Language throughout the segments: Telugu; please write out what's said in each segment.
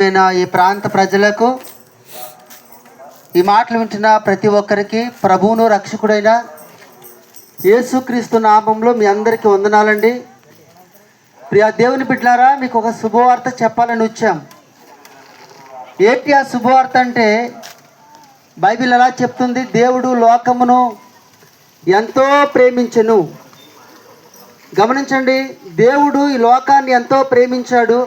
ఈ ప్రాంత ప్రజలకు, ఈ మాటలు వింటున్న ప్రతి ఒక్కరికి ప్రభువును రక్షకుడైన యేసుక్రీస్తు నామంలో మీ అందరికీ వందనాలండి. ప్రియ దేవుని బిడ్డలారా, మీకు ఒక శుభవార్త చెప్పాలని వచ్చాం. ఏంటి ఆ శుభవార్త అంటే, బైబిల్ ఎలా చెప్తుంది? దేవుడు లోకమును ఎంతో ప్రేమించెను. గమనించండి, దేవుడు ఈ లోకాన్ని ఎంతో ప్రేమించాడు.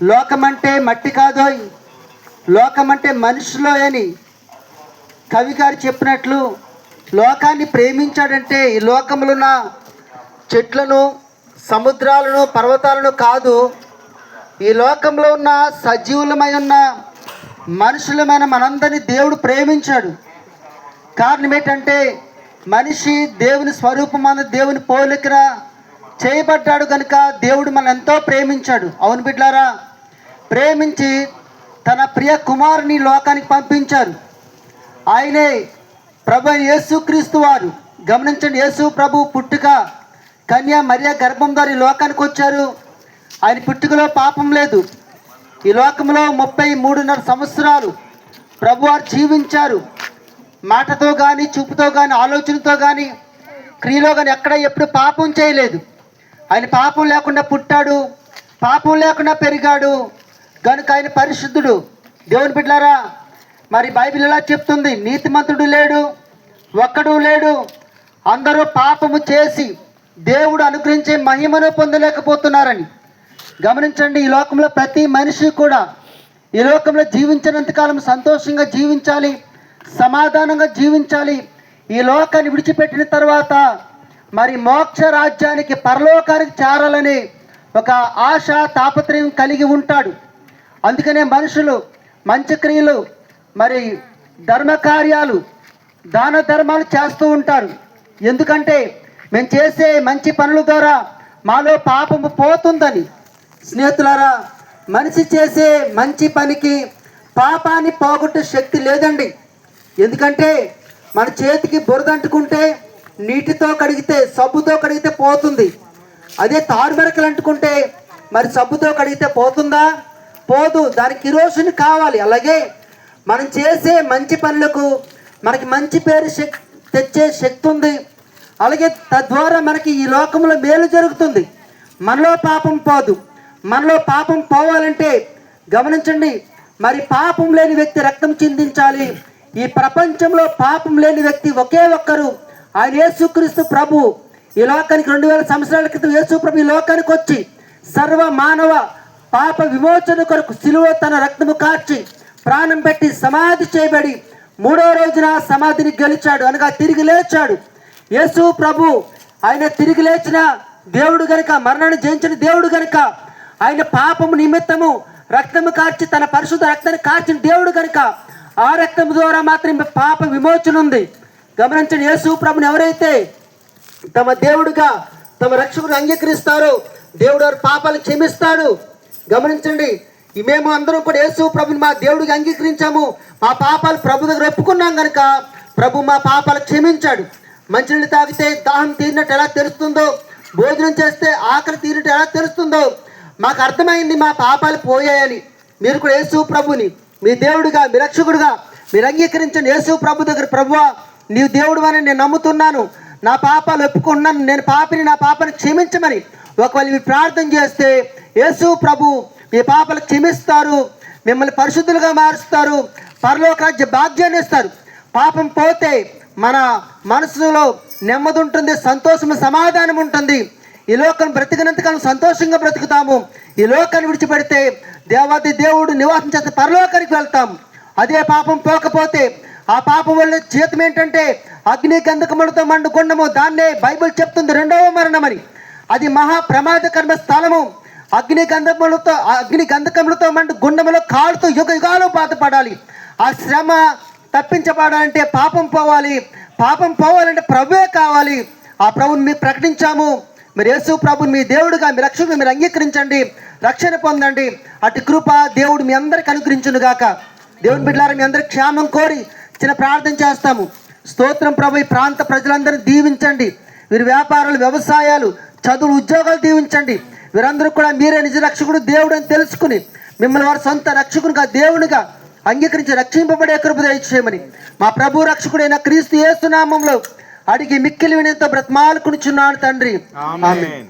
లోకమంటే మట్టి కాదోయ్, లోకమంటే మనుషులో అని కవి గారు చెప్పినట్లు లోకాన్ని ప్రేమించాడంటే ఈ లోకంలో ఉన్న చెట్లను, సముద్రాలను, పర్వతాలను కాదు, ఈ లోకంలో ఉన్న సజీవులమై ఉన్న మనుషులమైన మనందరినీ దేవుడు ప్రేమించాడు. కారణం ఏంటంటే, మనిషి దేవుని స్వరూపమందు దేవుని పోలికన చేయబడ్డాడు కనుక దేవుడు మనం ఎంతో ప్రేమించాడు. అవును బిడ్డలారా, ప్రేమించి తన ప్రియ కుమారుని లోకానికి పంపించారు. ఆయనే ప్రభు యేసుక్రీస్తు వారు. గమనించండి, యేసు ప్రభు పుట్టుక కన్యా మరియ గర్భం ద్వారా ఈ లోకానికి వచ్చారు. ఆయన పుట్టుకలో పాపం లేదు. ఈ లోకంలో 33.5 సంవత్సరాలు ప్రభువారు జీవించారు. మాటతో కానీ, చూపుతో కానీ, ఆలోచనతో కానీ, క్రియలో కానీ ఎక్కడ ఎప్పుడు పాపం చేయలేదు. ఆయన పాపం లేకుండా పుట్టాడు, పాపం లేకుండా పెరిగాడు కనుక ఆయన పరిశుద్ధుడు. దేవుని బిడ్డలారా, మరి బైబిల్ ఎలా చెప్తుంది? నీతిమంతుడు లేడు, ఒక్కడు లేడు, అందరూ పాపము చేసి దేవుడు అనుగ్రహించే మహిమను పొందలేకపోతున్నారని. గమనించండి, ఈ లోకంలో ప్రతి మనిషి కూడా ఈ లోకంలో జీవించినంతకాలం సంతోషంగా జీవించాలి, సమాధానంగా జీవించాలి. ఈ లోకాన్ని విడిచిపెట్టిన తర్వాత మరి మోక్ష రాజ్యానికి, పరలోకానికి చేరాలని ఒక ఆశ, తాపత్రయం కలిగి ఉంటాడు. అందుకనే మనుషులు మంచి క్రియలు, మరి ధర్మకార్యాలు, దాన ధర్మాలు చేస్తూ ఉంటారు. ఎందుకంటే మేము చేసే మంచి పనుల ద్వారా మాలో పాపము పోతుందని. స్నేహితులారా, మనిషి చేసే మంచి పనికి పాపాన్ని పోగొట్టే శక్తి లేదండి. ఎందుకంటే మన చేతికి బురద అంటుకుంటే నీటితో కడిగితే, సబ్బుతో కడిగితే పోతుంది. అదే తారుమెరకలు అంటుకుంటే మరి సబ్బుతో కడిగితే పోతుందా? పోదు. దానికి కిరోసిన్ కావాలి. అలాగే మనం చేసే మంచి పనులకు మనకి మంచి పేరు తెచ్చే శక్తి ఉంది. అలాగే తద్వారా మనకి ఈ లోకంలో మేలు జరుగుతుంది. మనలో పాపం పోదు. మనలో పాపం పోవాలంటే గమనించండి, మరి పాపం లేని వ్యక్తి రక్తం చిందించాలి. ఈ ప్రపంచంలో పాపం లేని వ్యక్తి ఒకే ఒక్కరు, ఆయన యేసుక్రీస్తు ప్రభు. ఈ లోకానికి 2000 సంవత్సరాల క్రితం యేసు ప్రభు ఈ లోకానికి వచ్చి సర్వ మానవ పాప విమోచన కొరకు సిలువ తన రక్తము కార్చి ప్రాణం పెట్టి సమాధి చేయబడి 3వ రోజున సమాధిని గెలిచాడు, అనగా తిరిగి లేచాడు. యేసు ప్రభు ఆయన తిరిగి లేచిన దేవుడు గనుక, మరణాన్ని జయించిన దేవుడు గనుక, ఆయన పాపము నిమిత్తము రక్తము కార్చి తన పరిశుద్ధ రక్తాన్ని కార్చిన దేవుడు కనుక ఆ రక్తము ద్వారా మాత్రమే పాప విమోచన ఉంది. గమనించండి, యేసు ప్రభుని ఎవరైతే తమ దేవుడుగా, తమ రక్షకుడు అంగీకరిస్తారో దేవుడు వారి పాపాలను క్షమిస్తాడు. గమనించండి, మేము అందరం కూడా యేసు ప్రభుని మా దేవుడికి అంగీకరించాము, మా పాపాలు ప్రభు దగ్గర ఒప్పుకున్నాం కనుక ప్రభు మా పాపాలు క్షమించాడు. మంచినీళ్ళు తాగితే దాహం తీరినట్టు ఎలా తెలుస్తుందో, భోజనం చేస్తే ఆకలి తీరినట్టు ఎలా తెలుస్తుందో మాకు అర్థమైంది, మా పాపాలు పోయాయని. మీరు కూడా యేసు ప్రభుని మీ దేవుడిగా, మీ రక్షకుడుగా మీరు అంగీకరించండి. యేసు ప్రభు దగ్గర, ప్రభువా నీవు దేవుడు అని నేను నమ్ముతున్నాను, నా పాపాలు ఒప్పుకున్నాను, నేను పాపిని, నా పాపాన్ని క్షమించమని ఒకవేళ మీరు ప్రార్థన చేస్తే యేసు ప్రభు మీ పాపాలు క్షమిస్తారు, మిమ్మల్ని పరిశుద్ధులుగా మారుస్తారు, పరలోక రాజ్య భాగ్యాన్ని ఇస్తారు. పాపం పోతే మన మనసులో నెమ్మది ఉంటుంది, సంతోషం, సమాధానం ఉంటుంది. ఈ లోకం బ్రతికినంతకాలం సంతోషంగా బ్రతుకుతాము. ఈ లోకాన్ని విడిచిపెడితే దేవాది దేవుడు నివాసం చేస్తే పరలోకానికి వెళ్తాము. అదే పాపం పోకపోతే ఆ పాపం వల్ల జీతం ఏంటంటే అగ్ని గంధకములతో మండు గుండము. దాన్నే బైబిల్ చెప్తుంది 2వ మరణం అని. అది మహా ప్రమాదకరమైన స్థలము. అగ్ని గంధకములతో మండు గుండములో కాలుతూ యుగ యుగాలు బాధపడాలి. ఆ శ్రమ తప్పించబడాలంటే పాపం పోవాలి. పాపం పోవాలంటే ప్రభువే కావాలి. ఆ ప్రభుని మీరు ప్రకటించాము. మీరు యేసు ప్రభుని మీ దేవుడుగా, మీ రక్షకుడు మీరు అంగీకరించండి, రక్షణ పొందండి. అటు కృప దేవుడు మీ అందరికి అనుగ్రహించును గాక. దేవుని బిడ్డలారా, మీ అందరికి క్షేమం కోరి చిన్న ప్రార్థన చేస్తాము. స్తోత్రం ప్రభు. ఈ ప్రాంత ప్రజలందరినీ దీవించండి. వీరి వ్యాపారాలు, వ్యవసాయాలు, చదువులు, ఉద్యోగాలు దీవించండి. వీరందరూ కూడా మీరే నిజ రక్షకుడు దేవుడు అని తెలుసుకుని మిమ్మల్ని వారి సొంత రక్షకునిగా దేవునిగా అంగీకరించి రక్షింపబడే కృప దయచేయమని మా ప్రభు రక్షకుడైన క్రీస్తు యేసు నామములో అడిగి మిక్కిలి వినేంత బ్రతమాలుకునిచున్నాను తండ్రి. ఆమేన్.